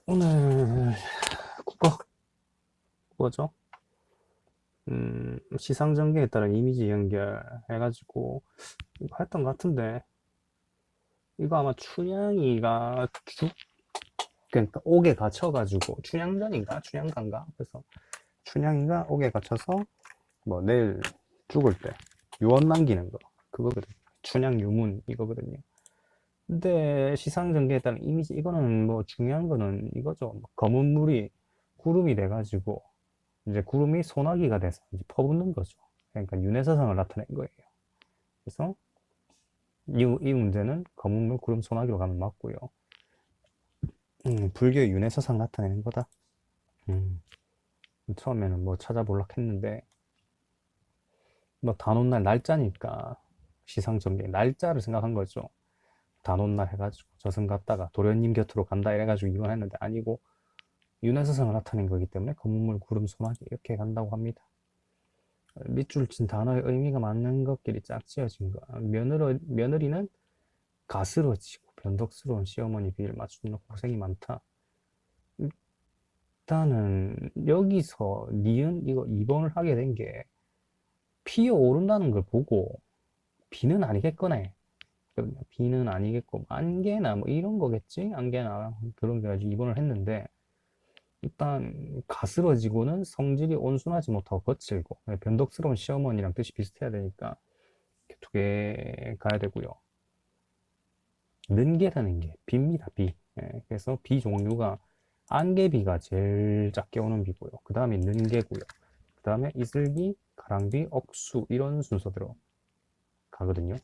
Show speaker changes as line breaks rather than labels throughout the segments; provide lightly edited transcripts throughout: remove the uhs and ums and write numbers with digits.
오늘 국어죠? 시상 전개에 따른 이미지 연결 해가지고 이거 했던 것 같은데, 이거 아마 춘향이가 그러니까 옥에 갇혀가지고 춘향전인가 춘향가인가, 그래서 춘향이가 옥에 갇혀서 뭐 내일 죽을 때 유언 남기는 거, 그거거든요. 춘향 유문 이거거든요. 근데 시상 전개에 따른 이미지, 이거는 뭐 중요한 거는 이거죠. 뭐 검은 물이 구름이 돼가지고 이제 구름이 소나기가 돼서 이제 퍼붓는 거죠. 그러니까 윤회사상을 나타낸 거예요. 그래서 이 문제는 검은물 구름 소나기로 가면 맞고요. 불교의 윤회사상 나타내는 거다. 음, 처음에는 뭐 찾아보려고 했는데, 뭐 단오날 날짜니까 시상전개 날짜를 생각한 거죠. 단오날 해가지고 저승 갔다가 도련님 곁으로 간다 이래가지고 이건 했는데 아니고, 윤회사상을 나타낸 거기 때문에 검은물 구름 소나기 이렇게 간다고 합니다. 밑줄 친 단어의 의미가 맞는 것끼리 짝지어진 거. 며느리는 가스러지고 변덕스러운 시어머니 비위를 맞추는 고생이 많다. 일단은 여기서 니은 이거 2번을 하게 된 게 피어오른다는 걸 보고 비는 아니겠거네. 비는 아니겠고 안개나 뭐 이런 거겠지? 안개나 그런 게 가지고 2번을 했는데, 일단 가스러지고는 성질이 온순하지 못하고 거칠고 변덕스러운 시어머니랑 뜻이 비슷해야 되니까 이렇게 두 개 가야 되고요. 는개라는 게 비입니다. 비. 예, 그래서 비 종류가 안개비가 제일 작게 오는 비고요. 그 다음에 는개고요. 그 다음에 이슬비, 가랑비, 억수 이런 순서대로 가거든요.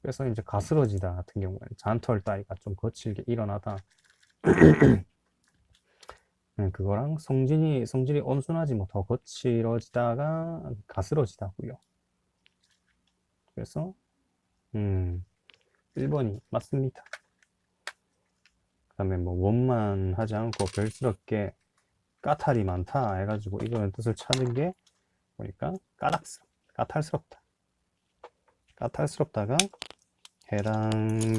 그래서 이제 가스러지다 같은 경우에는 잔털 따위가 좀 거칠게 일어나다. 그거랑 성질이 온순하지 못하고 거칠어지다가 가스러지다고요. 그래서 1번이 맞습니다. 그 다음에 뭐 원만 하지 않고 별스럽게 까탈이 많다 해가지고 이거는 뜻을 찾은 게 보니까 까탈스럽다. 까탈스럽다가 해당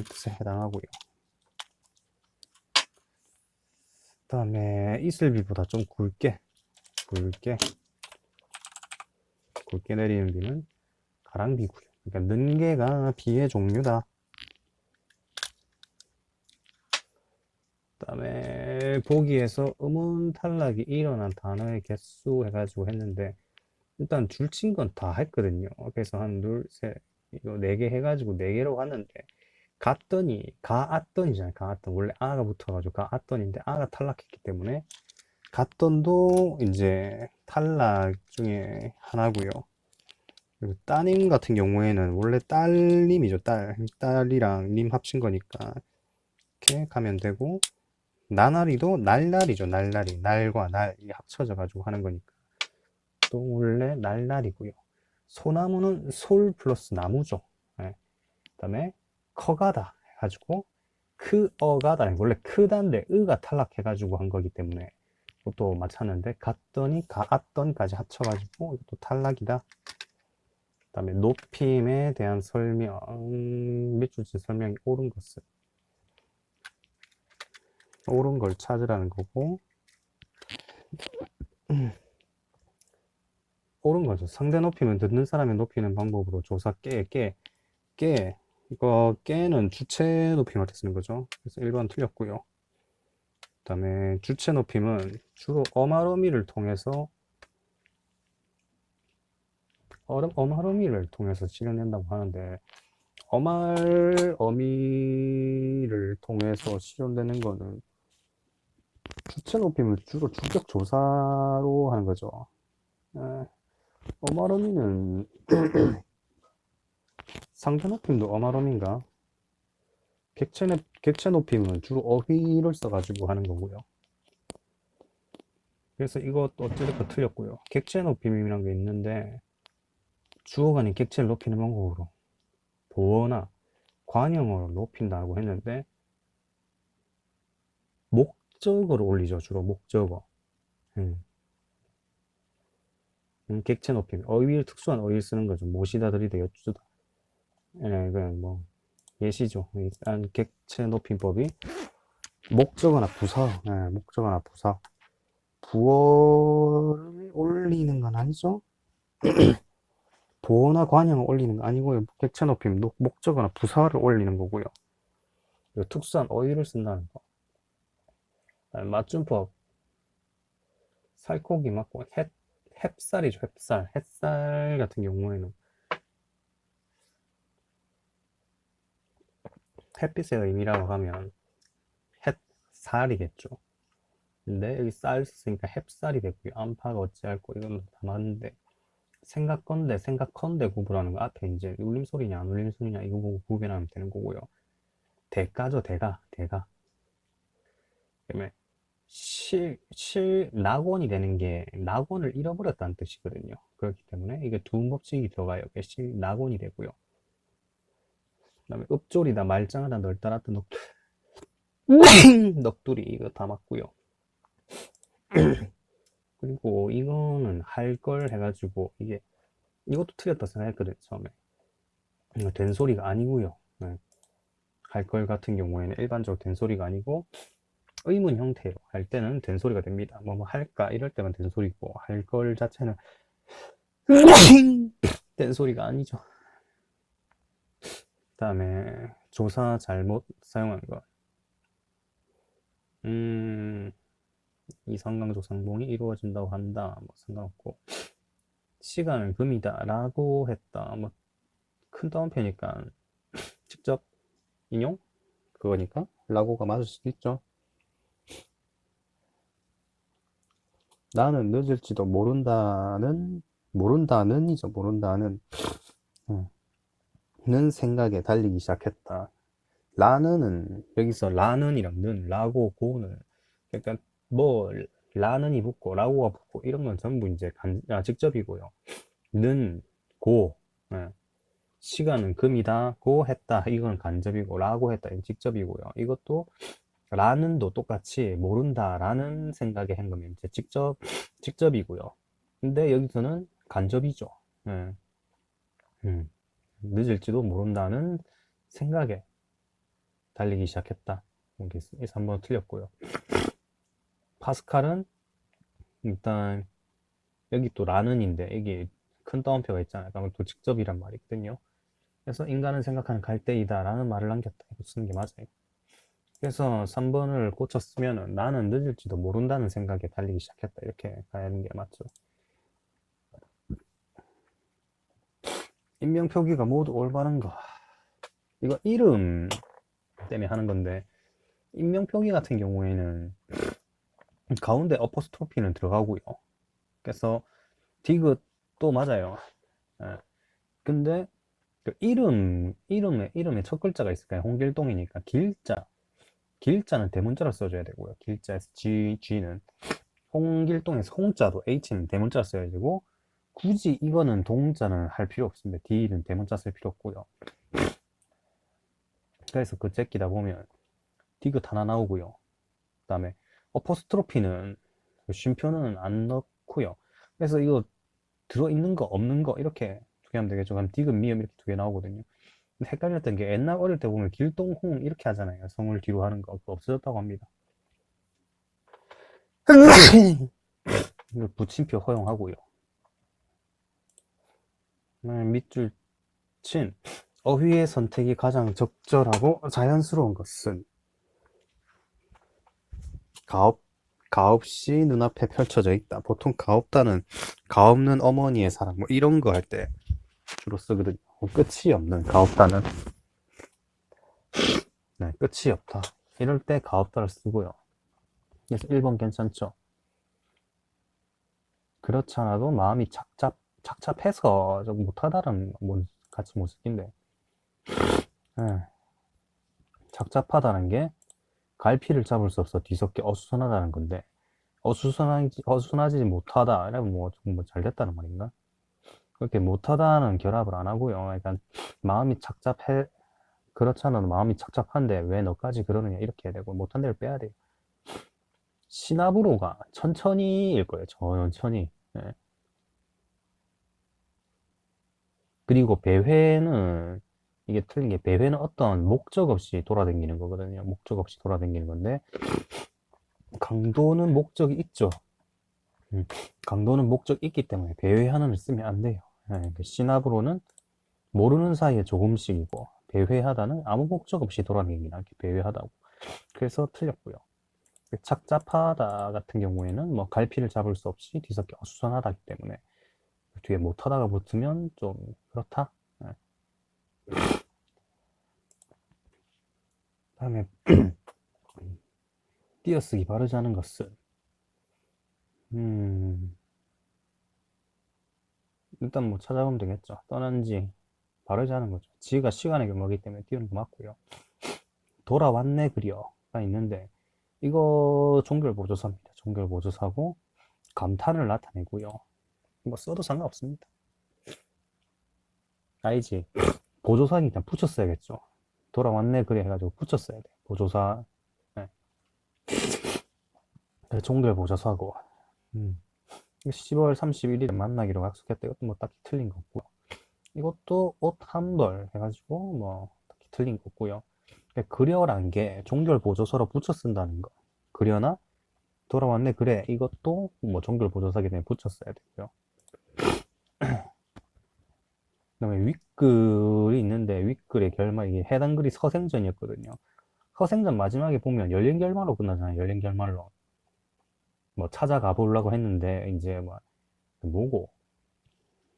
뜻에 해당하고요. 그 다음에 이슬비보다 좀 굵게 내리는 비는 가랑비고요. 그러니까 는개가 비의 종류다. 그 다음에 보기에서 음운 탈락이 일어난 단어의 개수 해가지고 했는데, 일단 줄친 건 다 했거든요. 그래서 한 둘, 셋, 이거 4개 해가지고 4개로 갔는데, 가았던이잖아요. 가았던. 원래 아가 붙어가지고 가았던인데 아가 탈락했기 때문에 갓던도 이제 탈락 중에 하나고요. 그리고 따님 같은 경우에는 원래 딸님이죠. 딸이랑 님 합친 거니까 이렇게 가면 되고, 나날이도 날날이죠. 날과 날이 합쳐져 가지고 하는 거니까 또 원래 날날이고요. 소나무는 솔 플러스 나무죠. 네. 그다음에 커가다 해가지고 크어가다, 원래 크다인데 으가 탈락해가지고 한 거기 때문에 이것도 맞췄는데, 갔더니 가았던까지 합쳐가지고 이것도 탈락이다. 그 다음에 높임에 대한 설명, 밑줄 친 설명이 옳은 걸 찾으라는 거고, 옳은 거죠. 상대 높이면 듣는 사람의 높이는 방법으로 조사 깨. 이거 깨는 주체 높임을 때 쓰는 거죠. 그래서 1번 틀렸고요. 그 다음에 주체 높임은 주로 어마어미를 통해서 실현된다고 하는데, 어미를 통해서 실현되는 거는 주체 높임을 주로 주격 조사로 하는 거죠. 어마어미는 상대 높임도 어마어미인가? 객체 높임은 주로 어휘를 써가지고 하는 거고요. 그래서 이것도 어찌됐건 틀렸고요. 객체 높임이라는 게 있는데, 주어가 아닌 객체를 높이는 방법으로 보어나 관형어로 높인다고 했는데, 목적어를 올리죠. 주로 목적어. 객체 높임. 특수한 어휘를 쓰는 거죠. 모시다, 들이다, 여쭈다. 그냥 뭐 예시죠. 일단 객체 높임법이 목적어나 부사, 목적어나 부사. 부어를 올리는 건 아니죠? 보어나 관형을 올리는 거 아니고요. 객체 높임, 목적어나 부사를 올리는 거고요. 특수한 어휘를 쓴다는 거. 맞춤법, 살코기 맞고, 햅쌀이죠, 햅쌀. 햇살 같은 경우에는 햇빛의 의미라고 하면 햇살이겠죠. 근데 여기 쌀 쓰니까 햅쌀이 됐고요. 안팎 어찌할고 이건 다 맞는데 생각컨대 구분하는 거 앞에 이제 울림소리냐 안 울림소리냐 이거 보고 구별하면 되는 거고요. 대가죠, 대가. 그다음에 낙원이 되는 게 낙원을 잃어버렸다는 뜻이거든요. 그렇기 때문에 이게 두 법칙이 들어가요. 낙원이 되고요. 그다음에 읍졸이다, 말짱하다, 널따랐다, 넋두리 이거 다 맞고요. 그리고 이거는 할 걸 해가지고 이것도 틀렸다 생각했거든요, 처음에. 된 소리가 아니고요. 네. 할 걸 같은 경우에는 일반적으로 된 소리가 아니고 의문 형태로 할 때는 된 소리가 됩니다. 뭐 할까 이럴 때만 된 소리고 할 걸 자체는 된 소리가 아니죠. 그다음에 조사 잘못 사용한 거. 이성강조상봉이 이루어진다고 한다. 뭐 상관없고 시간은 금이다 라고 했다. 뭐 큰 따옴표니까 직접 인용? 그거니까 라고가 맞을 수도 있죠. 나는 늦을지도 모른다는이죠. 모른다는 는 생각에 달리기 시작했다. 라는은 여기서 라는이랑 는, 라고, 고는 그러니까 뭐 라는이 붙고 라고가 붙고 이런 건 전부 이제 직접이고요. 는, 고, 예. 시간은 금이다, 고 했다 이건 간접이고 라고 했다 이건 직접이고요. 이것도 라는도 똑같이 모른다라는 생각에 한 거면 이제 직접이고요. 근데 여기서는 간접이죠. 예. 늦을지도 모른다는 생각에 달리기 시작했다. 여기 3번 틀렸고요. 파스칼은 일단 여기 또 라는인데 이게 큰 따옴표가 있잖아요. 그러면 또 직접이란 말이 있거든요. 그래서 인간은 생각하는 갈대이다 라는 말을 남겼다. 이거 쓰는 게 맞아요. 그래서 3번을 고쳤으면 나는 늦을지도 모른다는 생각에 달리기 시작했다. 이렇게 가야 하는 게 맞죠. 인명표기가 모두 올바른 거. 이거 이름 때문에 하는 건데 인명표기 같은 경우에는 가운데 어퍼스트로피는 들어가고요. 그래서 디귿도 맞아요. 예. 근데 그 이름에 첫 글자가 있을까요? 홍길동이니까 길자는 대문자로 써줘야 되고요. 길자에서 G는 홍길동에서 홍자도 H는 대문자 써야 되고 굳이 이거는 동자는 할 필요 없습니다. D는 대문자 쓸 필요 없고요. 그래서 그 째끼다 보면 디귿 하나 나오고요. 그 다음에 어퍼스트로피는 쉼표는 안 넣고요. 그래서 이거 들어있는 거 없는 거 이렇게 두 개 하면 되겠죠. 그럼 디귿 미음 이렇게 두 개 나오거든요. 근데 헷갈렸던 게 옛날 어릴 때 보면 길동홍 이렇게 하잖아요. 성을 뒤로 하는 거 그거 없어졌다고 합니다. 붙임표 허용하고요. 밑줄 친 어휘의 선택이 가장 적절하고 자연스러운 것은 가업시 눈앞에 펼쳐져 있다. 보통 가업다는 가없는 어머니의 사랑 뭐 이런 거 할 때 주로 쓰거든요. 끝이 없는 가업다는 네, 끝이 없다. 이럴 때 가업다를 쓰고요. 그래서 1번 괜찮죠? 그렇지 않아도 마음이 착잡해서 좀 못하다는 뭐 같이 못 쓰긴데 네. 착잡하다는 게 갈피를 잡을 수 없어 뒤섞여 어수선하다는 건데 어수선하지 못하다 이러면 뭐 잘됐다는 말인가? 그렇게 못하다는 결합을 안 하고요. 그러니까 마음이 그렇잖아. 마음이 착잡한데 왜 너까지 그러느냐 이렇게 해야 되고 못한 데를 빼야 돼요. 시나브로가 천천히일 거예요. 천천히. 예. 그리고 배회는 이게 틀린 게 배회는 어떤 목적 없이 돌아다니는 거거든요. 목적 없이 돌아다니는 건데 강도는 목적이 있죠. 강도는 목적 있기 때문에 배회 하나를 쓰면 안 돼요. 그 시나브로는 모르는 사이에 조금씩이고 배회하다는 아무 목적 없이 돌아다니긴 하게 배회하다고. 그래서 틀렸고요. 착잡하다 같은 경우에는 뭐 갈피를 잡을 수 없이 뒤섞여 어수선하다기 때문에 뒤에 못하다가 붙으면 좀 그렇다. 다음에 띄어쓰기 바르지 않은 것은 일단 뭐 찾아보면 되겠죠. 떠난 지 바르지 않은 거죠. 지가 시간의 경우이기 때문에 띄우는 거 맞고요. 돌아왔네 그려가 있는데 이거 종결보조사입니다. 종결보조사고 감탄을 나타내고요. 뭐 써도 상관없습니다. 알지? 보조사니 그냥 붙였어야겠죠. 돌아왔네 그래 해가지고 붙였어야 돼. 보조사. 네. 종결보조사고 10월 31일에 만나기로 약속했다. 이것도 뭐 딱히 틀린 거 없고요. 이것도 옷 한 벌 해가지고 뭐 딱히 틀린 거 없고요. 그려란 게 종결보조서로 붙여 쓴다는 거. 그려나 돌아왔네 그래 이것도 뭐 종결보조사기 때문에 붙였어야 되고요. 그다음에 윗글이 있는데 윗글의 결말 이게 해당 글이 서생전이었거든요. 서생전 마지막에 보면 열린 결말로 끝나잖아요. 열린 결말로 뭐 찾아가 보려고 했는데 이제 뭐고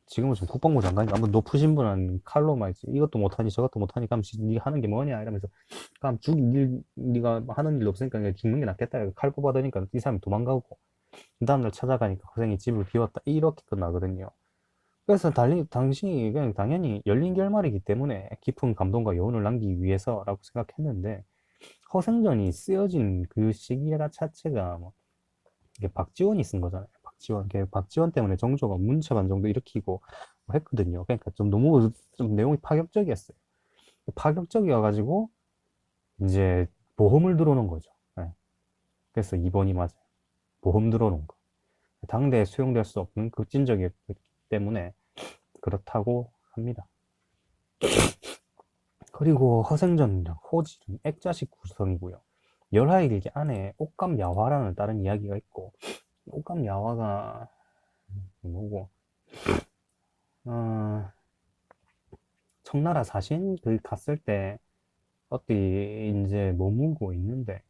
지금은 좀 국방부 장관이니까 한번 높으신 분은 칼로 막 이것도 못하니 저것도 못하니 그럼 네가 하는 게 뭐냐 이러면서 그럼 네가 하는 일 없으니까 그냥 죽는 게 낫겠다. 칼 뽑아대니까 이 사람이 도망가고 그 다음날 찾아가니까 고생이 집을 비웠다 이렇게 끝나거든요. 그래서 당신이 그냥 당연히 열린 결말이기 때문에 깊은 감동과 여운을 남기기 위해서라고 생각했는데 허생전이 쓰여진 그 시기가 자체가 뭐 이게 박지원이 쓴 거잖아요. 박지원 때문에 정조가 문체반 정도 일으키고 뭐 했거든요. 그러니까 좀 너무 좀 내용이 파격적이었어요. 파격적이어가지고 이제 보험을 들어놓은 거죠. 네. 그래서 2번이 맞아요. 보험 들어놓은 거. 당대에 수용될 수 없는 급진적이었기 때문에 그렇다고 합니다. 그리고 허생전 호질은 액자식 구성이고요. 열하일기 안에 옥감야화라는 다른 이야기가 있고 옥감야화가 뭐고 청나라 사신 그 갔을 때 어디 이제 머물고 있는데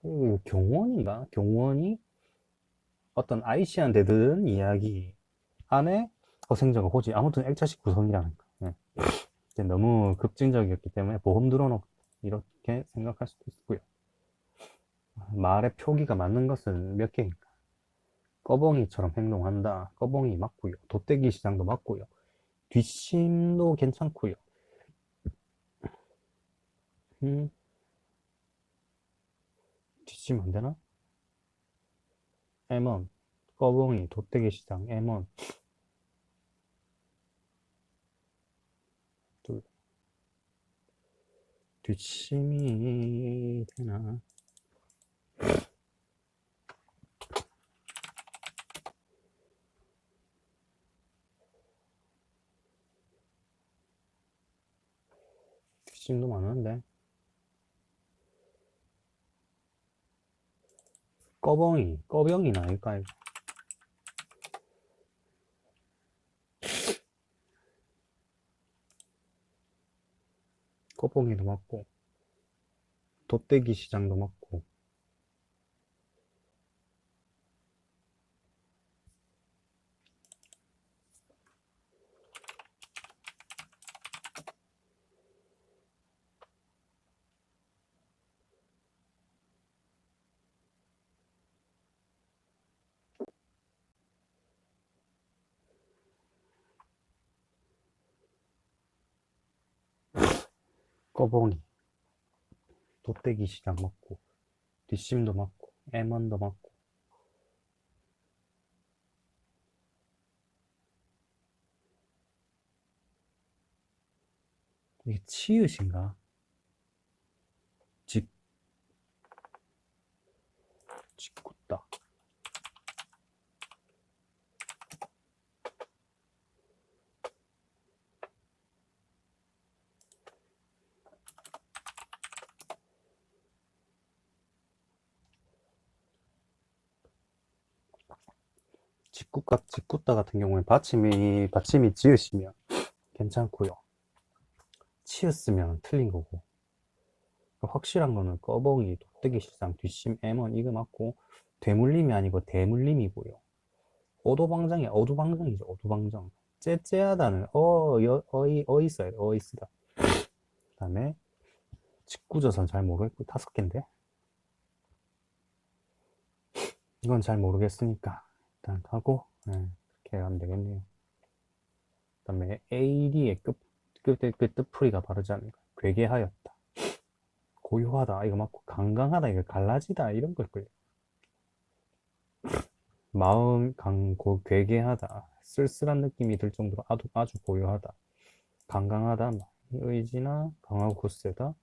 그 경원인가 경원이 어떤 아이씨한테 들은 이야기 안에 허생전과 호지 아무튼 액자식 구성이라는 거. 너무 급진적이었기 때문에 보험 들어놓고 이렇게 생각할 수도 있고요. 말의 표기가 맞는 것은 몇 개인가? 꺼벙이처럼 행동한다. 꺼벙이 맞고요. 돗대기 시장도 맞고요. 뒷심도 괜찮고요. 뒷심 안 되나? M1, 꺼벙이, 돗대기 시장, M1. 둘. 뒷심이 되나? 뒷심도 많은데. 꺼벙이나 아닐까요? 꺼벙이도 맞고, 돗대기 시장도 맞고, 꺼벙이, 돗대기 시장 맞고, 뒷심도 맞고, M1도 맞고. 이게 치읓인가? 집, 짓궂다. 직구따 같은 경우에 받침이 지으시면 괜찮고요. 치였으면 틀린 거고. 확실한 거는 꺼봉이, 도뜨기 실상, 뒷심, M1 이거 맞고 되물림이 아니고 대물림이고요. 어도방정이 어두방정이죠. 어두방정. 째째하다는 어이 써야 돼. 어이 쓰다. 그 다음에 직구져선 잘 모르겠고 5개인데 이건 잘 모르겠으니까 일단 하고 그렇게 하면 되겠네요. 그 다음에 AD의 끝 뜻풀이가 바르지 않은가. 괴괴하였다. 고요하다 이거 맞고 강강하다 이거 갈라지다 이런 걸 거예요. 마음 괴괴하다 쓸쓸한 느낌이 들 정도로 아주 고요하다. 강강하다 의지나 강하고 굳세다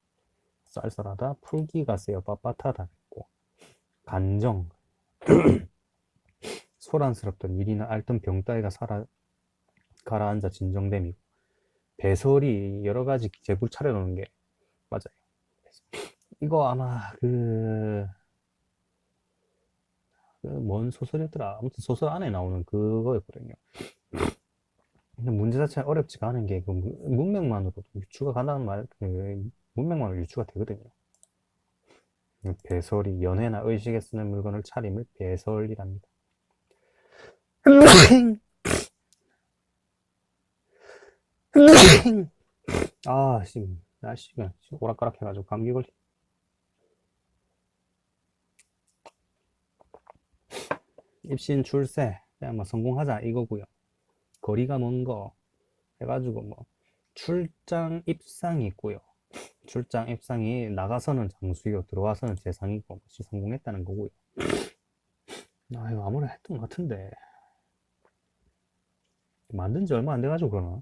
쌀쌀하다 풀기가 세요 빳빳하다 있고 간정 소란스럽던 일이나 앓던 병 따위가 가라앉아 진정됨이고 배설이 여러 가지 제불 차려놓는 게 맞아요. 이거 아마 뭔 소설이었더라. 아무튼 소설 안에 나오는 그거였거든요. 근데 문제 자체가 어렵지가 않은 게 문맥만으로도 유추가 가능한 문맥만으로 유추가 되거든요. 배설이 연회나 의식에 쓰는 물건을 차림을 배설이랍니다. 아, 지금 날씨가 오락가락 해가지고 감기 걸리. 입신 출세 그냥 뭐 성공하자 이거고요. 거리가 먼 거 해가지고 뭐 출장 입상이 있고요. 출장 입상이 나가서는 장수요 들어와서는 재상이고 혹시 성공했다는 거고요. 아 이거 아무래도 했던 것 같은데 만든 지 얼마 안 돼가지고 그러나.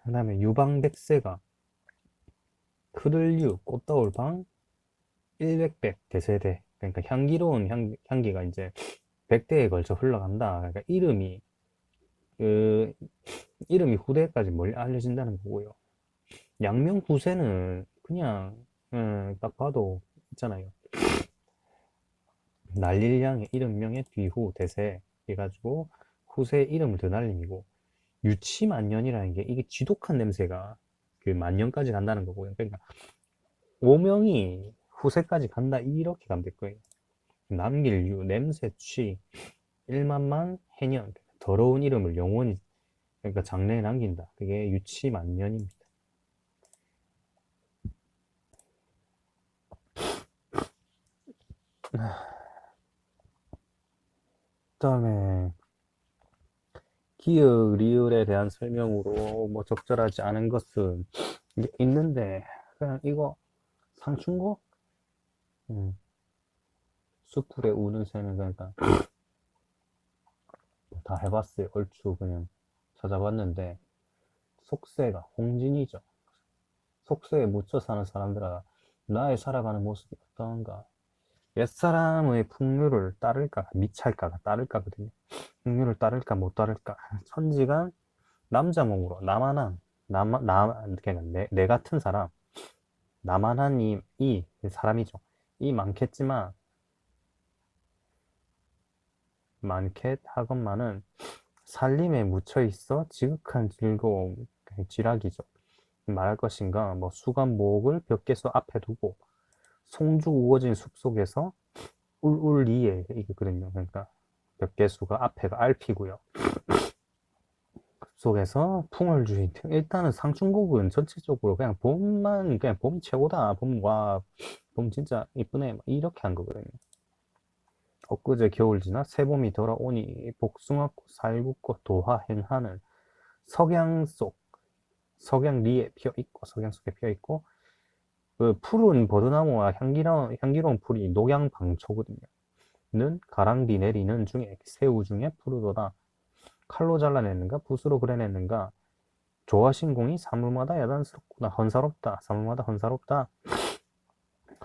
그 다음에 유방백세가 크들류 꽃다울방 100백 대세대 그러니까 향기로운 향기가 이제 100대에 걸쳐 흘러간다. 그러니까 이름이 후대까지 멀리 알려진다는 거고요. 양명 후세는 그냥 딱 봐도 있잖아요. 날릴 양의 이름명의 뒤후 대세 해가지고 후세 이름을 더 날림이고 유치만년이라는 게 이게 지독한 냄새가 그 만년까지 간다는 거고요. 그러니까 오명이 후세까지 간다 이렇게 가면 될 거예요. 남길 유 냄새 취 1만만 해년 더러운 이름을 영원히 그러니까 장래에 남긴다. 그게 유치만년입니다. 그 다음에 기역, 리을에 대한 설명으로 뭐 적절하지 않은 것은 있는데 그냥 이거 상충고? 숯불에 우는 새는 그러니까 다 해봤어요. 얼추 그냥 찾아봤는데 속세가 홍진이죠. 속세에 묻혀 사는 사람들아 나의 살아가는 모습이 어떠한가. 옛사람의 풍류를 따를까 미찰까가 따를까거든요. 풍류를 따를까 못 따를까. 천지가 남자 몸으로 나만한 그러니까 내 같은 사람 나만한 이 사람이죠. 이 많겠하건만은 살림에 묻혀있어 지극한 즐거움 쥐락이죠. 말할 것인가 뭐 수간목을 벽계수 앞에 두고 송주 우거진 숲속에서 울울리에 이거거든요. 그러니까 벽계수가 앞에가 알피고요. 숲속에서 풍을 주인 일단은 상충곡은 전체적으로 그냥 봄 최고다. 봄 진짜 이쁘네 이렇게 한 거거든요. 엊그제 겨울 지나 새봄이 돌아오니 복숭아꽃 살구꽃 도화행하늘 석양리에 피어있고 석양 속에 피어있고 그 푸른 버드나무와 향기로운 풀이 녹양방초거든요. 는 가랑비 내리는 중에 새우 중에 푸르도다. 칼로 잘라냈는가 붓으로 그려냈는가 조화신공이 사물마다 야단스럽구나 헌사롭다. 사물마다 헌사롭다.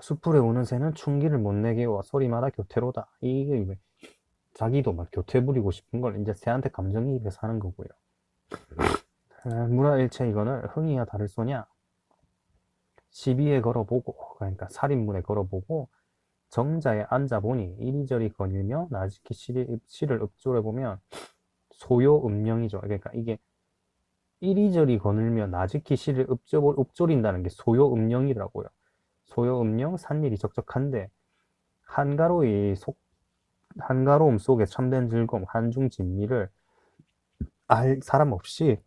숲풀에 우는 새는 충기를 못 내게와 소리마다 교태로다. 이게 자기도 막 교태 부리고 싶은 걸 이제 새한테 감정이입해서 하는 거고요. 무라일체 이거는 흥이야 다를 소냐 시비에 걸어보고 그러니까 살인문에 걸어보고 정자에 앉아보니 이리저리 거닐며 나지키 시를 읊조려보면 소요음령이죠. 그러니까 이게 이리저리 거닐며 나지키 시를 읊조린다는 게 소요음령이라고요. 소요음령 산일이 적적한데 한가로움 속에 참된 즐거움 한중 진미를 알 사람 없이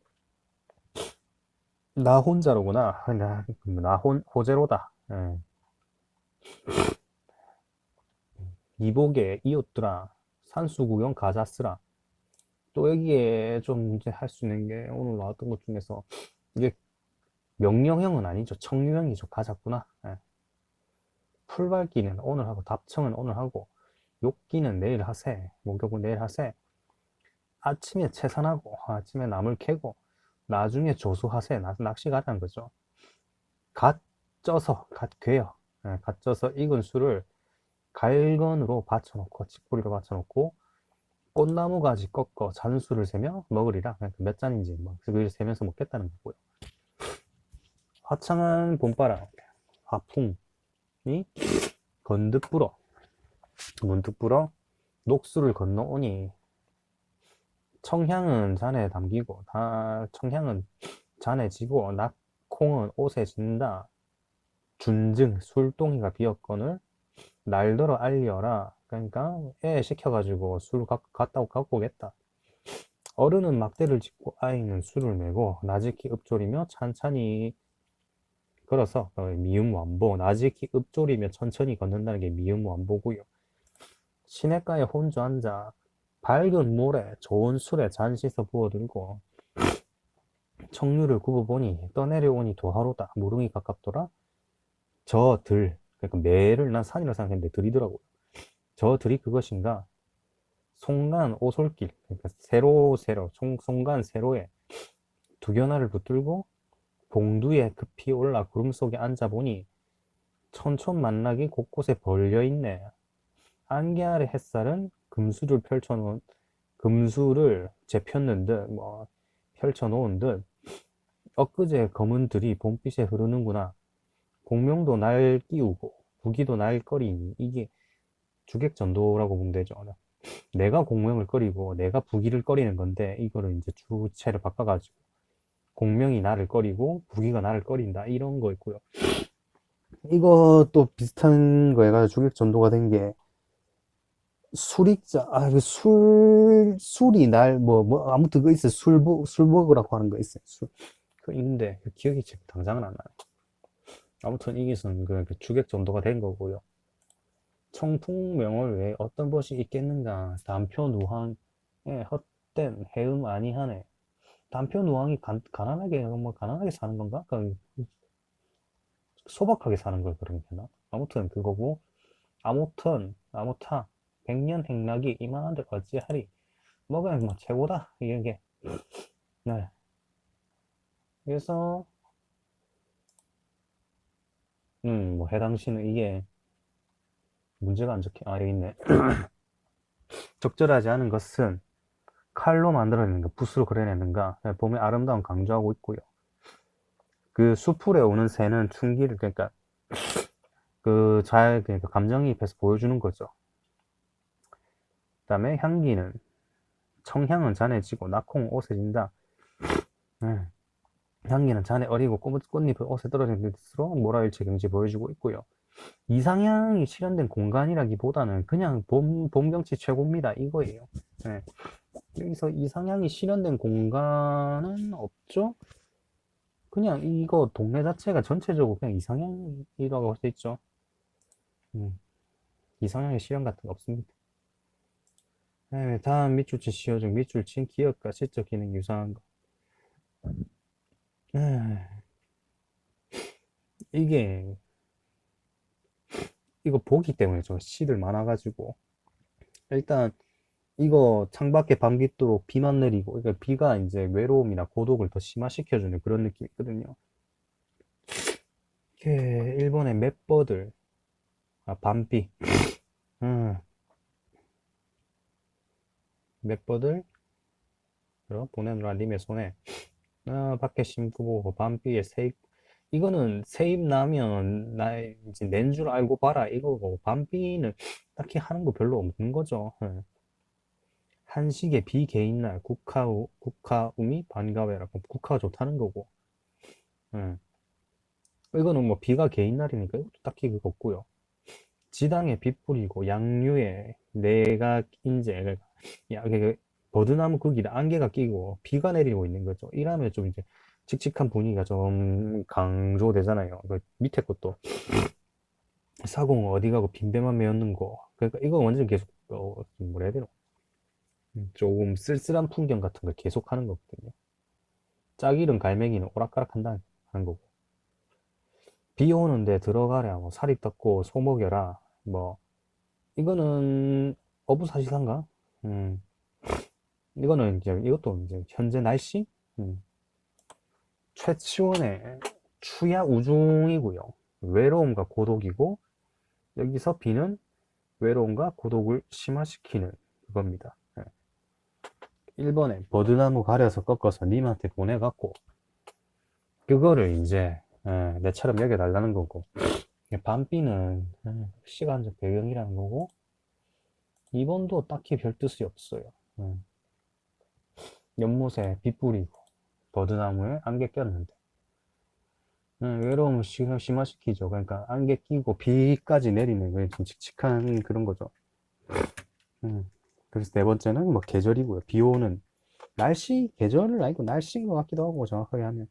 나 혼자로구나. 호재로다. 예. 이복에 이웃들아 산수 구경 가자스라. 또 여기에 좀 이제 할 수 있는 게 오늘 나왔던 것 중에서 이게 명령형은 아니죠. 청유형이죠. 가자꾸나. 예. 풀밟기는 오늘 하고 답청은 오늘 하고 욕기는 내일 하세. 목욕은 내일 하세. 아침에 채산하고 아침에 나물 캐고 나중에 조수하세. 낚시 가자는 거죠. 갓 쪄서 예, 갓 쪄서 익은 술을 갈건으로 받쳐놓고 칡뿌리로 받쳐놓고 꽃나무 가지 꺾어 잔수를 세며 먹으리라. 그러니까 몇 잔인지 뭐 그걸 세면서 먹겠다는 거고요. 화창한 봄바람 화풍이 문득 불어 녹수를 건너오니 청향은 잔에 담기고 청향은 잔에 지고 낙콩은 옷에 진다. 준증 술동이가 비었거늘 날더러 알려라. 그러니까 애 시켜가지고 술 갖고 오겠다. 어른은 막대를 짚고 아이는 술을 메고 나지키 읊조리며 찬찬히 걸어서 미음 완보 나지키 읊조리며 천천히 걷는다는 게 미음 완보고요. 시냇가에 혼자 앉아 밝은 모래 좋은 술에 잔 씻어 부어들고 청류를 굽어보니 떠내려오니 도하로다. 무릉이 가깝더라. 저 들, 그러니까 매를 난 산이라 생각했는데 들이더라고요. 저 들이 그것인가? 송간 오솔길, 그러니까 송간 세로에 두견화를 붙들고 봉두에 급히 올라 구름 속에 앉아보니 천천만락이 곳곳에 벌려있네. 안개 아래 햇살은 금수를 재폈는 듯, 뭐, 펼쳐놓은 듯, 엊그제 검은 들이 봄빛에 흐르는구나. 공명도 날 끼우고, 부기도 날 꺼리니, 이게 주객전도라고 보면 되죠. 내가 공명을 꺼리고, 내가 부기를 꺼리는 건데, 이거를 이제 주체를 바꿔가지고, 공명이 나를 꺼리고, 부기가 나를 꺼린다. 이런 거 있고요. 이것도 비슷한 거 해가지고 주객전도가 된 게, 술이 아무튼 그거 있어요. 술 먹으라고 하는 거 있어요. 그 있는데, 그 기억이 지금 당장은 안 나요. 아무튼 이것은 그 주객 전도가 된 거고요. 청풍명월 외에 어떤 것이 있겠는가? 단표누항에 헛된 해음 아니하네. 단표누항이 가난하게, 뭐, 가난하게 사는 건가? 소박하게 사는 걸 그런 게나? 아무튼 그거고, 아무타, 백년 행락이 이만한데 어찌하리. 뭐, 그냥 뭐, 최고다. 이게. 네. 그래서, 뭐, 해당 시는 이게 문제가 안 적혀. 여기 있네. 적절하지 않은 것은 칼로 만들어내는가, 붓으로 그려내는가, 봄의 아름다움 강조하고 있고요. 그 수풀에 오는 새는 춘기를, 그러니까 그러니까 감정이입해서 보여주는 거죠. 그 다음에 향기는, 청향은 잔에 지고 낙콩은 옷에 진다. 향기는 잔에 어리고 꽃잎은 옷에 떨어지는 듯으로 몰아일체 경지 보여주고 있고요. 이상향이 실현된 공간이라기보다는 그냥 봄 경치 최고입니다. 이거예요. 네. 여기서 이상향이 실현된 공간은 없죠? 그냥 이거 동네 자체가 전체적으로 그냥 이상향이라고 할 수 있죠. 이상향의 실현 같은 거 없습니다. 네, 다음 밑줄치 시효 중 밑줄친 기억과 시적 기능 유사한 거. 네, 이게 이거 보기 때문에 저 시들 많아가지고 일단 이거 창밖에 밤깃도록 비만 내리고 그러니까 비가 이제 외로움이나 고독을 더 심화시켜주는 그런 느낌이 있거든요. 이게 일본의 맷버들 밤비 맷버들 보내느라 님의 손에 밖에 심고 보고 밤비에 이거는 세입 나면 나 이제 낸 줄 알고 봐라 이거고 반비는 딱히 하는 거 별로 없는 거죠. 예. 한식의 비개인 날 국화우미 반가워라. 그럼 국화가 좋다는 거고. 예. 이거는 뭐 비가 개인 날이니까 이것도 딱히 그거 없고요. 지당에 빛 뿌리고 양류에 내가 인제 그러니까 그 버드나무 거기에 안개가 끼고 비가 내리고 있는 거죠. 이러면 좀 이제 칙칙한 분위기가 좀 강조되잖아요. 그 밑에 것도 사공 어디 가고 빈대만 메었는 거. 그러니까 이거 완전 계속 뭐라 해야 되나? 조금 쓸쓸한 풍경 같은 걸 계속 하는 거거든요. 짝이른 갈매기는 오락가락 하는 거고. 비 오는데 들어가랴, 뭐 살이 떴고 소먹여라, 뭐 이거는 어부사시사인가? 음, 이거는 이제 이것도 이제 현재 날씨, 음, 최치원의 추야 우중이고요. 외로움과 고독이고 여기서 비는 외로움과 고독을 심화시키는 그겁니다. 1번에 버드나무 가려서 꺾어서 님한테 보내갖고 그거를 이제 내처럼 여겨달라는 거고 반비는 시간적 배경이라는 거고 2번도 딱히 별 뜻이 없어요. 연못에 빛 뿌리고 버드나무에 안개 꼈는데 외로움을 심화시키죠. 그러니까 안개 끼고 비까지 내리는 그냥 좀 칙칙한 그런 거죠. 그래서 네 번째는 뭐 계절이고요. 비 오는 날씨, 계절은 아니고 날씨인 것 같기도 하고 정확하게 하면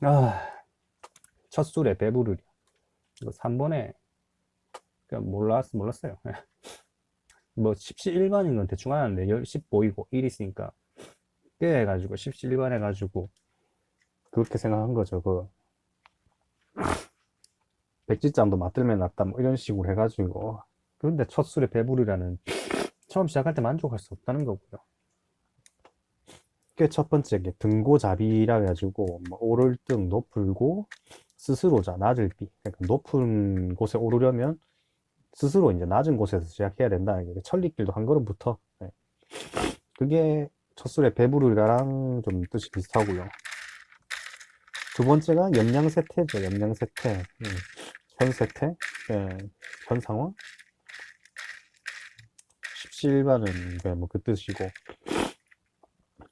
아, 첫 술에 배부르리. 이거 3번에 몰랐어요. 뭐 십시 일반인 건 대충 하는데 10 보이고 1 있으니까 꽤 해가지고 십시 일반 해가지고 그렇게 생각한 거죠. 그 백지장도 맞들면 낫다 뭐 이런 식으로 해가지고 그런데 첫 술에 배부르라는 처음 시작할 때 만족할 수 없다는 거고요. 꽤 첫 번째 게 등고잡이라 해가지고 뭐 오를 등 높을고 스스로자 낮을 비. 그러니까 높은 곳에 오르려면 스스로 이제 낮은 곳에서 시작해야 된다. 이게 천리길도 한 걸음부터. 네. 그게 첫 술에 배부르다랑 좀 뜻이 비슷하고요. 두 번째가 염량세태죠. 염량세태. 현세태, 현상황. 십시일반은 뭐 그 뜻이고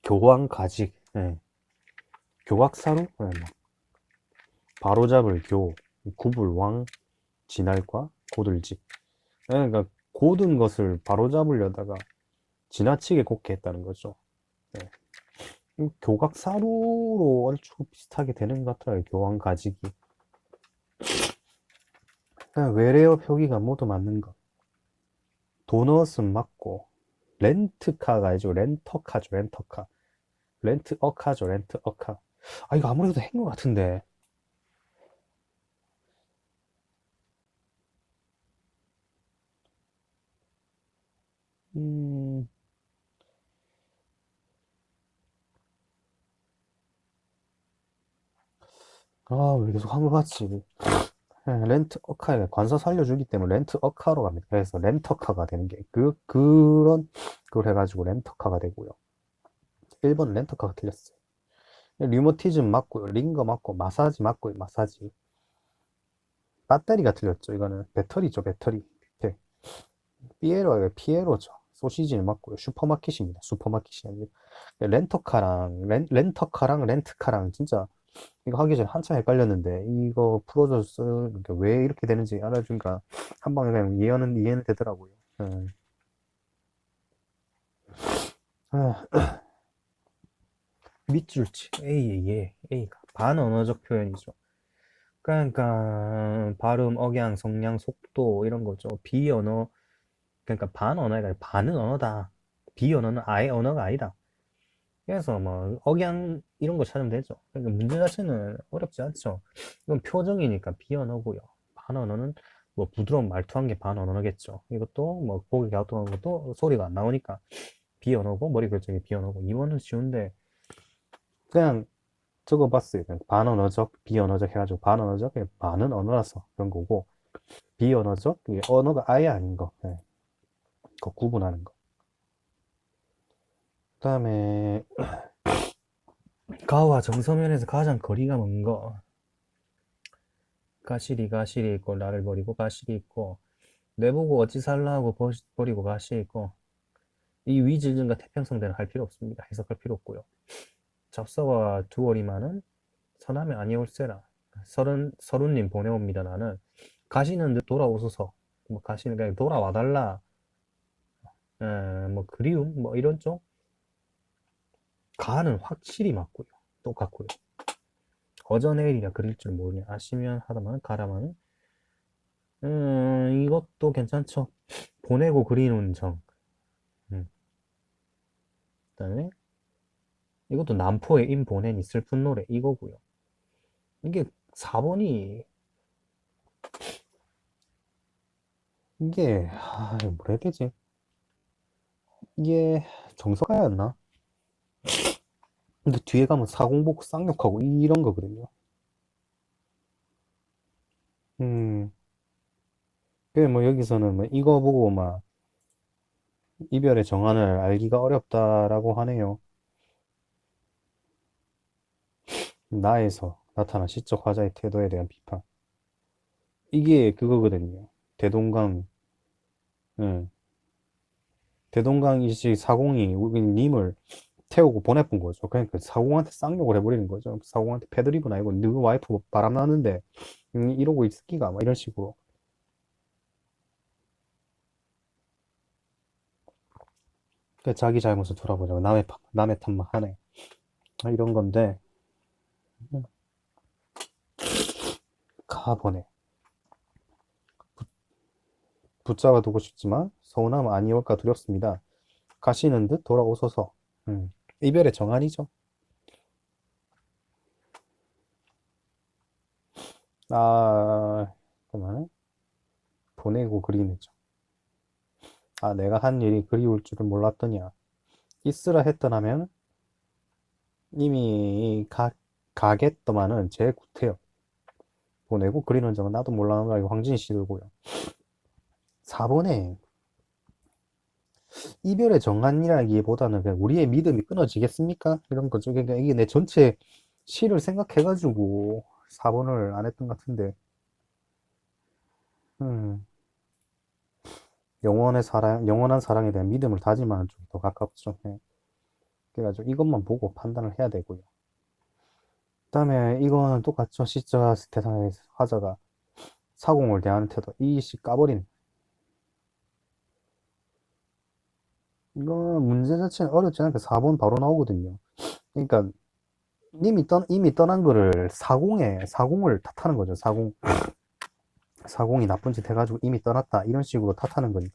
교황가직, 교각사루, 뭐 바로잡을 교, 구불왕, 진할과, 고들직. 그러니까 고든 것을 바로잡으려다가 지나치게 곱게 했다는 거죠. 네. 교각사루로 얼추 비슷하게 되는 것 같아요. 교황가직이. 외래어 표기가 모두 맞는 것. 도넛은 맞고 렌트카가 아니죠. 렌터카죠. 렌터카. 렌트어카죠. 렌트어카. 아 이거 아무래도 한 것 같은데. 음, 왜 계속 한 것 같지? 렌트어카에 관서 살려주기 때문에 렌트어카로 갑니다. 그래서 렌터카가 되는 게 그런 걸 해가지고 렌터카가 되고요. 1번 렌터카가 틀렸어요. 류머티즘 맞고요. 링거 맞고 마사지 맞고요. 마사지. 배터리가 틀렸죠. 이거는 배터리죠. 배터리. 네. 피에로가 피에로죠. 소시지는 맞고요. 슈퍼마켓입니다. 슈퍼마켓이 아니고 렌터카랑 렌트카랑 진짜 이거 하기 전에 한참 헷갈렸는데 이거 풀어줘서 왜 이렇게 되는지 알아주니까 한 방에 그냥 이해는 되더라고요. 아, 밑줄치 A가 반언어적 표현이죠. 그러니까 발음, 억양, 성량, 속도 이런 거죠. 비언어 그러니까 반언어가 아니라 반은 언어다. 비언어는 아예 언어가 아니다. 그래서 뭐 억양 이런 거 찾으면 되죠. 그러니까 문제 자체는 어렵지 않죠. 이건 표정이니까 비언어고요. 반언어는 뭐 부드러운 말투한 게 반언어겠죠. 이것도 뭐 고개 갸우뚱한 것도 소리가 안 나오니까 비언어고 머리 결정이 비언어고 이번은 쉬운데 그냥 적어봤어요. 그냥 반언어적, 비언어적 해가지고 반언어적, 반은 언어라서 그런 거고 비언어적, 이게 언어가 아예 아닌 거, 그 구분하는 거.
그다음에 가와 정서면에서 가장 거리가 먼 거. 가시리 있고 나를 버리고 가시리 있고 내보고 어찌 살라 하고 버리고 가시 있고 이 위질증과 태평성대는 할 필요 없습니다. 해석할 필요 없고요. 잡서와 두어리만은 서남에 아니올세라 서른님 보내옵니다. 나는 가시는 듯 돌아오소서. 뭐 가시는 그냥 돌아와달라. 뭐 그리움 뭐 이런 쪽 가는 확실히 맞고요. 똑같고요. 어저내일이라 그릴 줄 모르냐 아시면 하다만 가라마는 이것도 괜찮죠. 보내고 그리는 정. 음. 그다음에 이것도 남포의 임 보내니 슬픈 노래 이거고요. 이게 4번이
이게 뭐라 해야 되지? 이게 정석가였나? 근데 뒤에 가면 사공복 쌍욕하고 이런 거거든요. 음, 그래 뭐 여기서는 뭐 이거 보고 막 이별의 정안을 알기가 어렵다라고 하네요. 나에서 나타난 시적 화자의 태도에 대한 비판. 이게 그거거든요. 대동강, 응. 대동강이시 사공이 우리 님을 태우고 보내본 거죠. 그러니까 사공한테 쌍욕을 해버리는 거죠. 사공한테 패드립은 아니고 너희 와이프 바람 나는데 이러고 있기가 막 이런 식으로. 그러니까 자기 잘못을 돌아보자고 남의 탓만 하네. 이런 건데 가보네. 붙잡아 두고 싶지만 서운함은 아니올까 두렵습니다. 가시는 듯 돌아오소서. 이별의 정안이죠. 그만해. 보내고 그리는 죠. 내가 한 일이 그리울 줄은 몰랐더냐. 있으라 했더라면 이미 가겠더만은 제 구태여. 보내고 그리는 점은 나도 몰라는 거 알고 황진이 씨 들고요. 4번에 이별의 정안이라기보다는 그냥 우리의 믿음이 끊어지겠습니까? 이런 거죠. 그러니까 이게 내 전체 시를 생각해가지고 4번을 안 했던 것 같은데, 음, 영원한 사랑에 대한 믿음을 다짐하는 쪽이 더 가깝죠. 예. 그래가지고 이것만 보고 판단을 해야 되고요. 그 다음에 이거는 똑같죠. 시자 대상의 화자가 사공을 대하는 태도. 이씨 까버린. 이거 문제 자체는 어렵지 않게 4번 바로 나오거든요. 그러니까 이미 떠난 거를 사공을 탓하는 거죠. 사공이 나쁜 짓 해가지고 이미 떠났다. 이런 식으로 탓하는 거니.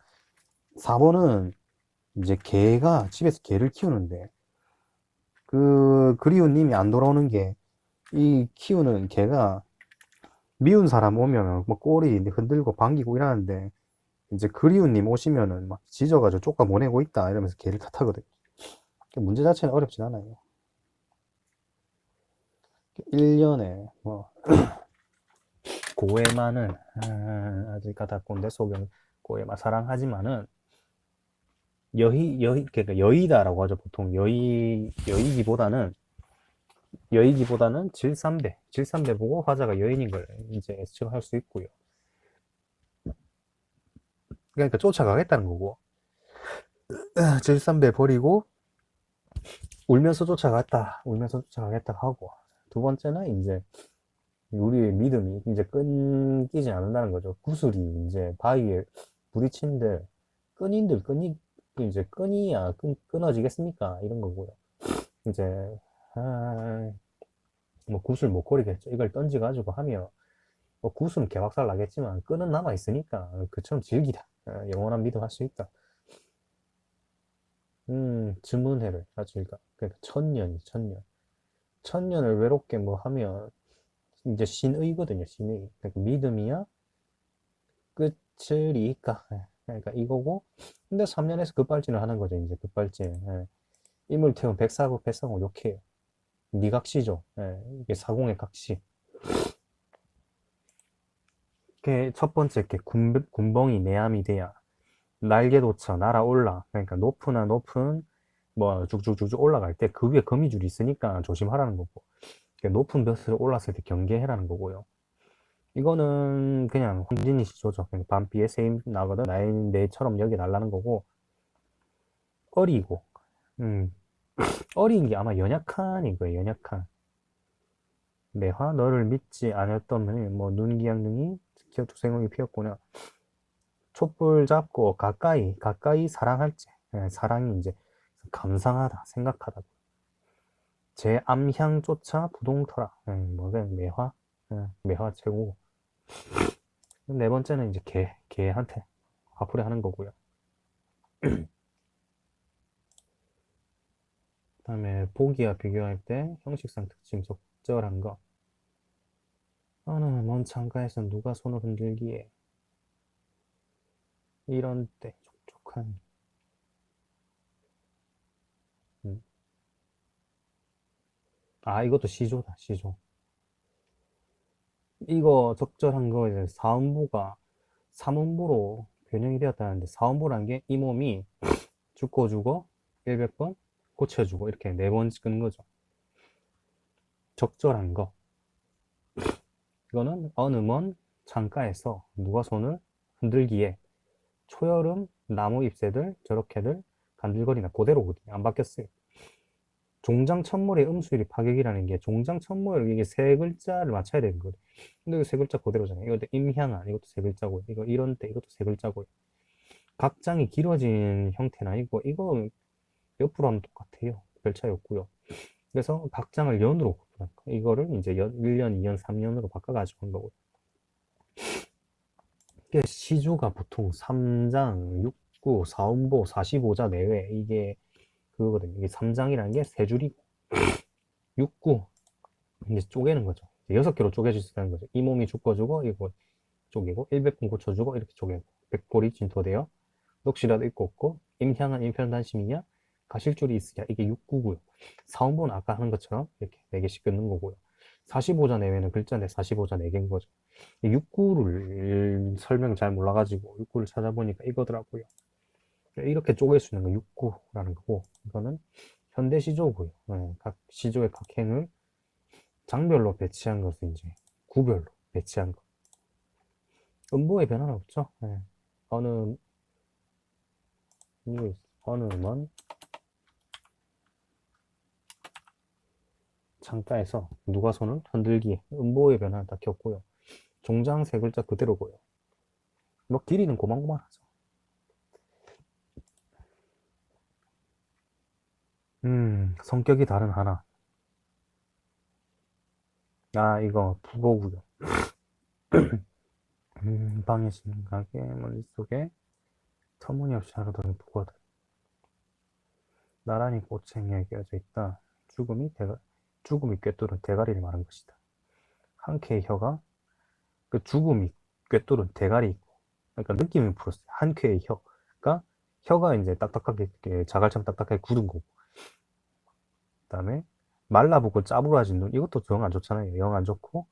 4번은 이제 개가 집에서 개를 키우는데 그리운 님이 안 돌아오는 게 이 키우는 개가 미운 사람 오면 뭐 꼬리 흔들고 반기고 이러는데 이제 그리운 님 오시면은 막 짖어가지고 쫓아 보내고 있다 이러면서 개를 탓하거든요. 문제 자체는 어렵진 않아요. 1년에 뭐 고에마는 아직 가다꼰대 소경 고에마 사랑하지만은 그러니까 여의다라고 하죠. 보통 여의기보다는 질삼배 보고 화자가 여인인 걸 이제 예측할 수 있고요. 그러니까 쫓아가겠다는 거고 질삼배 버리고 울면서 쫓아가겠다 하고 두 번째는 이제 우리의 믿음이 이제 끊기지 않는다는 거죠. 구슬이 이제 바위에 부딪힌들 끈이 이제 끊어지겠습니까? 이런 거고요. 이제 아, 뭐 구슬 목걸이겠죠. 이걸 던지가지고 하면 뭐 구슬은 개박살 나겠지만 끈은 남아 있으니까 그처럼 즐기다. 영원한 믿음 할 수 있다. 주문회를 아주니까 그러니까 천년. 천년을 외롭게 뭐 하면 이제 신의거든요. 신의. 그러니까 믿음이야 끝을 이을까? 그러니까 이거고. 근데 3년에서 급발진을 하는 거죠. 이제 급발진. 이물태운 백사국 백성을 욕해요. 니각시죠. 이게 사공의 각시. 첫 번째 게 군벙이 내암이 돼야 날개도쳐 날아올라. 그러니까 높은
뭐 쭉쭉쭉쭉 올라갈 때 그 위에 거미줄이 있으니까 조심하라는 거고, 높은 벼슬 올랐을 때 경계해라는 거고요. 이거는 그냥 홍진이 시조죠. 그냥 밤비에 세임 나거든. 내처럼 여기 날라는 거고, 어리고, 음, 어린 게 아마 연약한인 거예요. 연약한. 매화 너를 믿지 않았더면 뭐 눈기양능이 기억투생홍이 피었구나. 촛불 잡고 가까이 사랑할지. 예, 사랑이 이제 감상하다, 생각하다. 제 암향 쫓아 부동터라. 뭐 그냥 매화, 매화 최고. 네 번째는 이제 개한테 화풀이 하는 거고요. 그다음에 보기와 비교할 때 형식상 특징 적절한 거. 어느 먼 창가에서 누가 손을 흔들기에 이런 때 촉촉한. 음. 아, 이것도 시조다, 시조. 이거 적절한 거 이제 사음부가 삼음부로 변형이 되었다는데, 사음부란 게 이 몸이 죽고 죽어 100번 고쳐주고 이렇게 4번 끄는 거죠. 적절한 거. 이거는 어느 먼 창가에서 누가 손을 흔들기에 초여름 나무 잎새들 저렇게들 간질거리나 그대로거든요. 안 바뀌었어요. 종장천물의 음수일이 파격이라는 게, 종장천물 이게 세 글자를 맞춰야 되는 거예요. 근데 이거 세 글자 그대로잖아요. 이것도 임향한 이것도 세 글자고요. 이거 이런 때 이것도 세 글자고요. 각장이 길어진 형태는 아니고 이거 옆으로 하면 똑같아요. 별 차이 없고요. 그래서 각장을 연으로 구분한 거. 이거를 이제 1년, 2년, 3년으로 바꿔가지고 한 거고요. 이게 시주가 보통 3장, 6구, 4음보, 45자 내외 이게 그거거든요. 이게 3장이라는 게 세 줄이고, 6구 이제 쪼개는 거죠. 6개로 쪼개질 수 있다는 거죠. 이 몸이 죽어주고 이거 쪼개고 100분 고쳐주고 이렇게 쪼개고, 백골이 진토되어 녹시라도 있고 없고 임향한 일편단심이냐 가실줄이 있으냐, 이게 6구고요. 사음보는 아까 하는 것처럼 이렇게 4개씩 끊는 거고요. 45자 내외는 글자인데 45자 4개인 거죠. 6구를 설명 잘 몰라가지고 6구를 찾아보니까 이거더라고요. 이렇게 쪼갤 수 있는 거 6구라는 거고, 이거는 현대 시조고요. 각 시조의 각 행을 장별로 배치한 것을 이제 구별로 배치한 거. 음보의 변화는 없죠. 어느 어느 먼 창가에서 누가 손을 흔들기에 음보의 변화는 딱히 없고요. 종장 세 글자 그대로고요. 뭐 길이는 고만고만하죠. 성격이 다른 하나. 아, 이거 북어고요. 방의 심각에 머릿속에 터무니없이 하루도는 북어들. 나란히 꼬챙이에 끼어져 있다. 죽음이 꿰뚫은 대가리를 말한 것이다. 한 쾌의 혀가, 그 죽음이 꿰뚫은 대가리 있고, 그러니까 느낌이 풀었어요. 한 쾌의 혀가 이제 딱딱하게, 이렇게 자갈처럼 딱딱하게 굳은 거고. 그 다음에 말라붙고 짜부라진 눈, 이것도 영 안 좋잖아요. 영 안 좋고.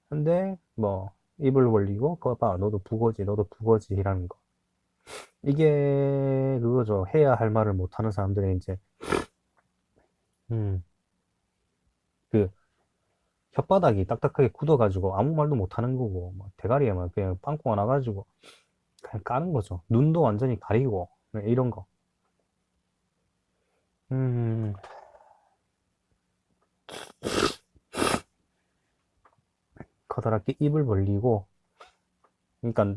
근데 뭐 입을 벌리고 그거 봐, 너도 북어지라는 거. 이게 그거죠. 해야 할 말을 못하는 사람들의 이제 음, 그 혓바닥이 딱딱하게 굳어가지고 아무 말도 못하는 거고, 뭐 대가리에만 그냥 빵꾸가 나가지고 그냥 까는 거죠. 눈도 완전히 가리고, 네, 이런 거. 음, 커다랗게 입을 벌리고, 그러니까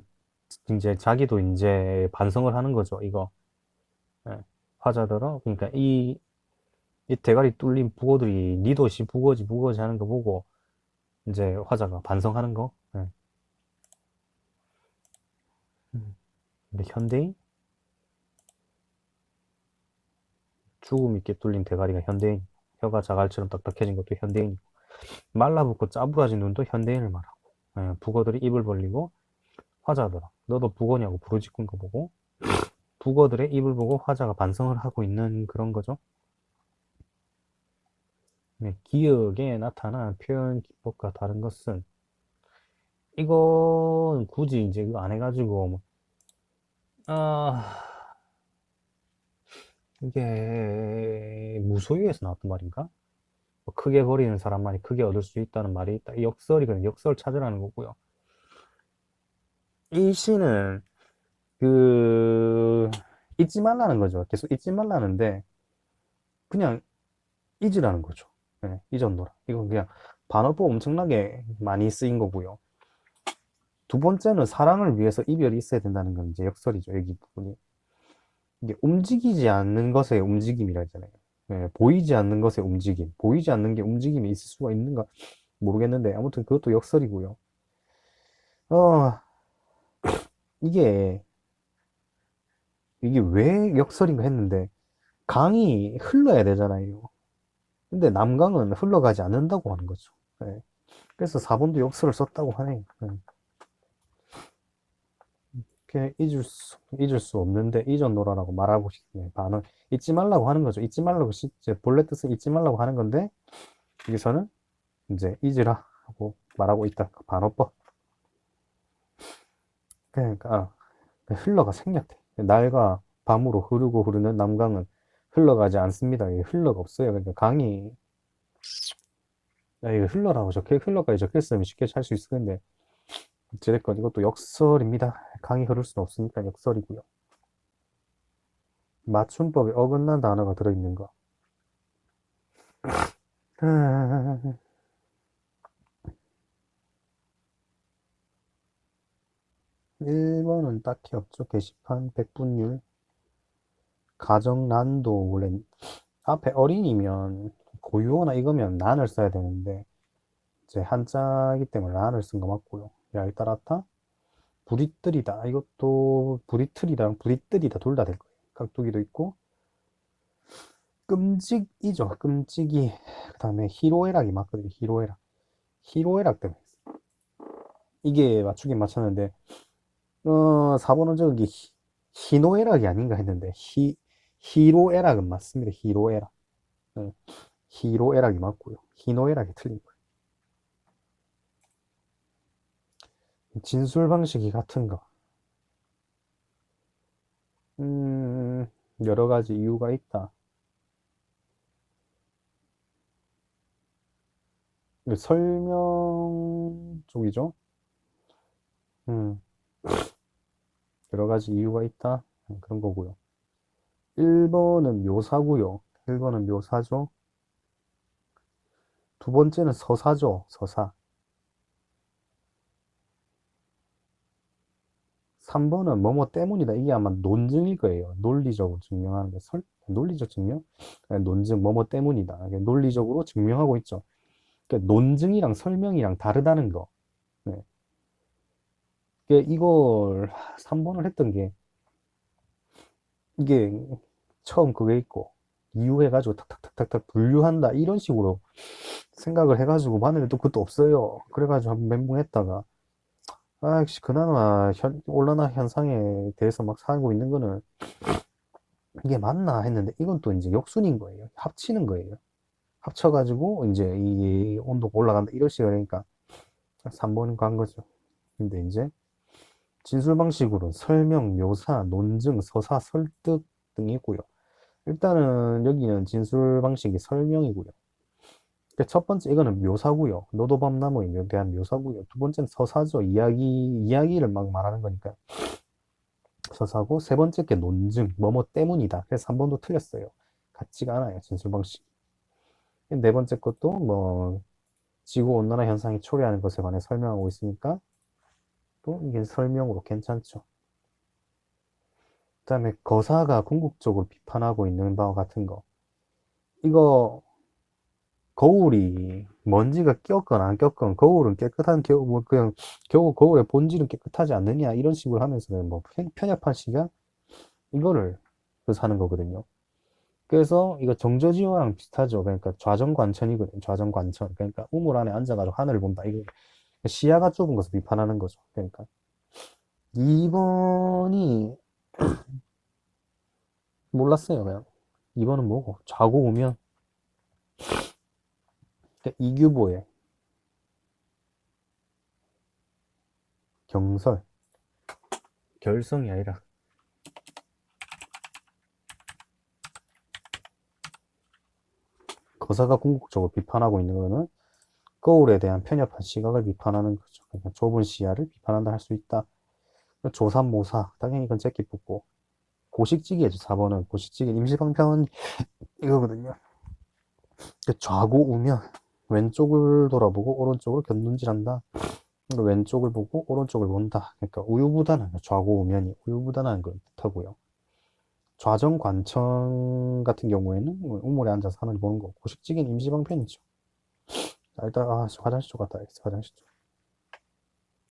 이제 자기도 이제 반성을 하는 거죠. 이거. 예. 화자들어, 그러니까 이 대가리 뚫린 북어들이 니도 씨 북어지 하는 거 보고 이제 화자가 반성하는 거. 예. 근데 현대인? 죽음 있게 뚫린 대가리가 현대인. 혀가 자갈처럼 딱딱해진 것도 현대인. 말라붙고 짜부라진 눈도 현대인을 말하고. 예, 북어들이 입을 벌리고 화자더라. 너도 북어냐고 부르짖는 거 보고 북어들의 입을 보고 화자가 반성을 하고 있는 그런 거죠. 네, 기억에 나타난 표현 기법과 다른 것은, 이건 굳이 이제 그거 안 해가지고 뭐, 아 이게 무소유에서 나왔던 말인가? 뭐 크게 버리는 사람만이 크게 얻을 수 있다는 말이 있다. 이 역설이거든요. 역설 찾으라는 거고요. 이 시는 그 잊지 말라는 거죠. 계속 잊지 말라는데 그냥 잊으라는 거죠. 네, 잊었노라. 이건 그냥 반어법 엄청나게 많이 쓰인 거고요. 두 번째는 사랑을 위해서 이별이 있어야 된다는 건 이제 역설이죠. 여기 부분이. 이게 움직이지 않는 것의 움직임이라 했잖아요. 네, 보이지 않는 것의 움직임. 보이지 않는 게 움직임이 있을 수가 있는가 모르겠는데 아무튼 그것도 역설이고요. 어, 이게 이게 왜 역설인가 했는데 강이 흘러야 되잖아요. 근데 남강은 흘러가지 않는다고 하는 거죠. 네. 그래서 4번도 역설을 썼다고 하네요. 네. 이렇게 잊을 수 없는데 잊어놓으라고 말하고 싶네요. 반은 잊지 말라고 하는 거죠. 잊지 말라고 이제 본래 뜻은 잊지 말라고 하는 건데 여기서는 이제 잊으라 하고 말하고 있다. 반어법. 그러니까 흘러가 생략돼. 날과 밤으로 흐르고 흐르는 남강은 흘러가지 않습니다. 이게 흘러가 없어요. 그러니까 강이 이거 흘러라고 흘러까지 적혀있으면 쉽게 찰 수 있을 텐데 어찌됐건 이것도 역설입니다. 강이 흐를 수는 없으니까 역설이고요. 맞춤법에 어긋난 단어가 들어있는 거. 1번은 딱히 없죠. 게시판, 백분율, 가정 난도. 원래 앞에 어린이면 고유어나 이거면 난을 써야 되는데 이제 한자이기 때문에 난을 쓴 거 맞고요. 얄따라타, 부리뜨리다. 이것도 부리틀이랑 부리뜨리다 둘 다 될 거예요. 깍두기도 있고 끔찍이죠. 끔찍이. 그 다음에 희로애락이 맞거든요. 희로애락. 희로애락 때문에 이게 맞추긴 맞췄는데 4번은 저기 희노애락이 아닌가 했는데 희로애락은 맞습니다. 희로애락. 네. 희로애락이 맞고요. 희노애락이 틀린 거예요. 진술 방식이 같은 거. 음, 여러 가지 이유가 있다. 설명 쪽이죠. 음, 여러 가지 이유가 있다. 그런 거고요. 1번은 묘사고요. 1번은 묘사죠. 두 번째는 서사죠. 서사. 3번은 뭐뭐 때문이다. 이게 아마 논증일 거예요. 논리적으로 증명하는 게 논리적 증명? 논증 뭐뭐 때문이다. 이게 논리적으로 증명하고 있죠. 그러니까 논증이랑 설명이랑 다르다는 거. 네. 이걸 3번을 했던 게 이게 처음 그게 있고 이유해가지고 탁탁탁탁탁 분류한다 이런 식으로 생각을 해가지고 봤는데 또 그것도 없어요. 그래가지고 한번 멘붕했다가 아씨 그나마 온난화 현상에 대해서 막 살고 있는 거는 이게 맞나 했는데 이건 또 이제 역순인 거예요. 합치는 거예요. 합쳐가지고 이제 이 온도가 올라간다 이런 식으로 하니까 3번 간 거죠. 근데 이제 진술 방식으로 설명, 묘사, 논증, 서사, 설득 등이 있고요. 일단은 여기는 진술 방식이 설명이고요. 첫 번째 이거는 묘사고요. 노도밤나무에 대한 묘사고요. 두 번째는 서사죠. 이야기를 막 말하는 거니까 서사고 세 번째 게 논증, 뭐뭐 때문이다. 그래서 3번도 틀렸어요. 같지가 않아요. 진술 방식. 네 번째 것도 뭐 지구 온난화 현상이 초래하는 것에 관해 설명하고 있으니까 또 이게 설명으로 괜찮죠. 그다음에 거사가 궁극적으로 비판하고 있는 바와 같은 거. 이거 거울이 먼지가 꼈건 안 꼈건 거울은 깨끗한 뭐 그냥 겨우 거울의 본질은 깨끗하지 않느냐 이런 식으로 하면서는 뭐 편협한 시각 이거를 사는 거거든요. 그래서 이거 정조지호랑 비슷하죠. 그러니까 좌정관천이거든요. 좌정관천. 그러니까 우물 안에 앉아가지고 하늘을 본다. 이거 시야가 좁은 것을 비판하는 거죠. 그러니까 2번이 몰랐어요. 그냥 2번은 뭐고 자고 오면 그러니까 이규보의 경설 결성이 아니라
거사가 궁극적으로 비판하고 있는 거는 거울에 대한 편협한 시각을 비판하는 거죠. 그러니까 좁은 시야를 비판한다 할 수 있다. 조삼모사, 당연히 이건 째끼 뽑고. 고식지기죠, 4번은. 고식지기 임시방편 이거거든요. 좌고 우면, 왼쪽을 돌아보고 오른쪽을 견눈질한다. 그러니까 왼쪽을 보고 오른쪽을 본다. 그러니까 우유부단한, 좌고 우면이 우유부단한 걸 뜻하고요. 좌정관청 같은 경우에는 우물에 앉아서 하늘 보는 거. 고식지기는 임시방편이죠. 자, 일단, 화장실 쪽 갔다 와야겠어, 화장실 쪽.